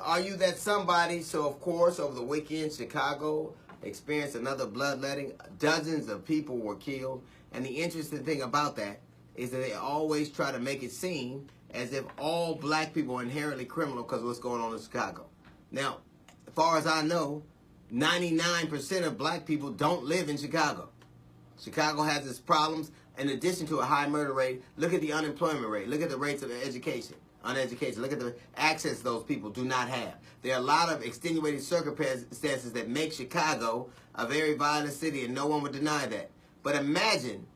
Are you that somebody? So, of course, over the weekend, Chicago experienced another bloodletting. Dozens of people were killed. And the interesting thing about that is that they always try to make it seem as if all black people are inherently criminal because of what's going on in Chicago. Now, as far as I know, 99% of black people don't live in Chicago. Chicago has its problems. In addition to a high murder rate, look at the unemployment rate. Look at the rates of education. Uneducated. Look at the access those people do not have. There are a lot of extenuating circumstances that make Chicago a very violent city, and no one would deny that. But imagine,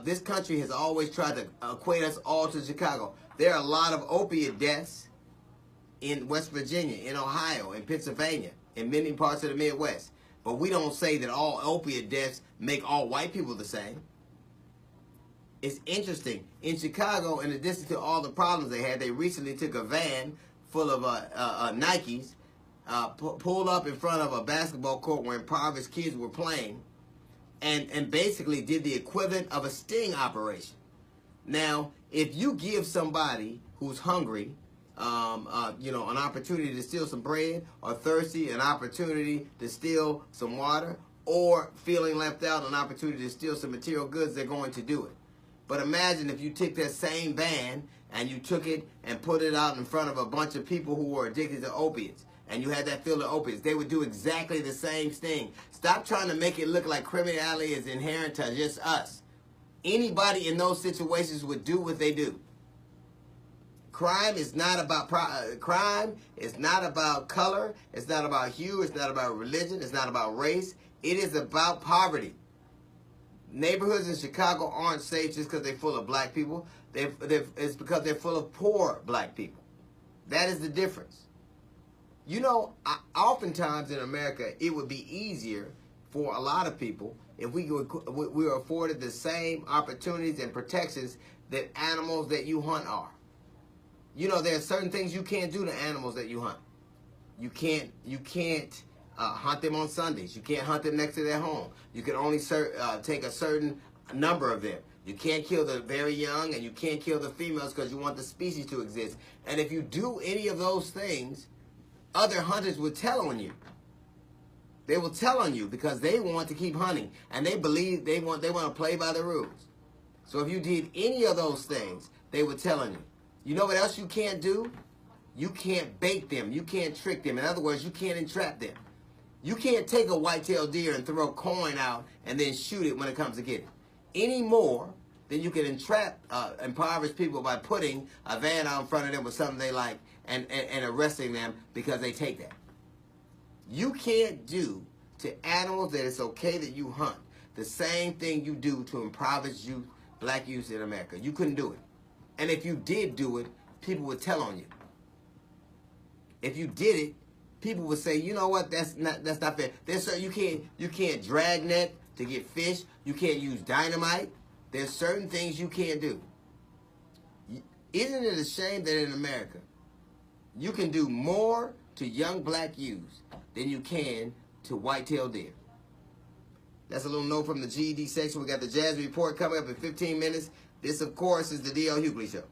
this country has always tried to equate us all to Chicago. There are a lot of opiate deaths in West Virginia, in Ohio, in Pennsylvania, in many parts of the Midwest. But we don't say that all opiate deaths make all white people the same. It's interesting. In Chicago, in addition to all the problems they had, they recently took a van full of Nikes, pulled up in front of a basketball court where impoverished kids were playing, and basically did the equivalent of a sting operation. Now, if you give somebody who's hungry, an opportunity to steal some bread, or thirsty, an opportunity to steal some water, or feeling left out, an opportunity to steal some material goods, they're going to do it. But imagine if you took that same van and you took it and put it out in front of a bunch of people who were addicted to opiates, and you had that field of opiates. They would do exactly the same thing. Stop trying to make it look like criminality is inherent to just us. Anybody in those situations would do what they do. Crime is not about crime. It's not about color. It's not about hue. It's not about religion. It's not about race. It is about poverty. Neighborhoods in Chicago aren't safe just because they're full of black people. It's because they're full of poor black people. That is the difference. You know, oftentimes in America, it would be easier for a lot of people if we were afforded the same opportunities and protections that animals that you hunt are. You know, there are certain things you can't do to animals that you hunt. You can't hunt them on Sundays. You can't hunt them next to their home. You can only take a certain number of them. You can't kill the very young, and you can't kill the females because you want the species to exist. And if you do any of those things, other hunters will tell on you. They will tell on you because they want to keep hunting, and they believe they want to play by the rules. So if you did any of those things, they would tell on you. You know what else you can't do? You can't bait them. You can't trick them. In other words, you can't entrap them. You can't take a white-tailed deer and throw a coin out and then shoot it when it comes to get it. Any more than you can entrap impoverished people by putting a van out in front of them with something they like and arresting them because they take that. You can't do to animals that it's okay that you hunt the same thing you do to impoverished youth, black youth in America. You couldn't do it. And if you did do it, people would tell on you. If you did it, people would say, you know what, that's not fair. You can't drag net to get fish. You can't use dynamite. There's certain things you can't do. Isn't it a shame that in America, you can do more to young black youths than you can to white-tailed deer? That's a little note from the GED section. We got the Jazz Report coming up in 15 minutes. This, of course, is the D.L. Hughley Show.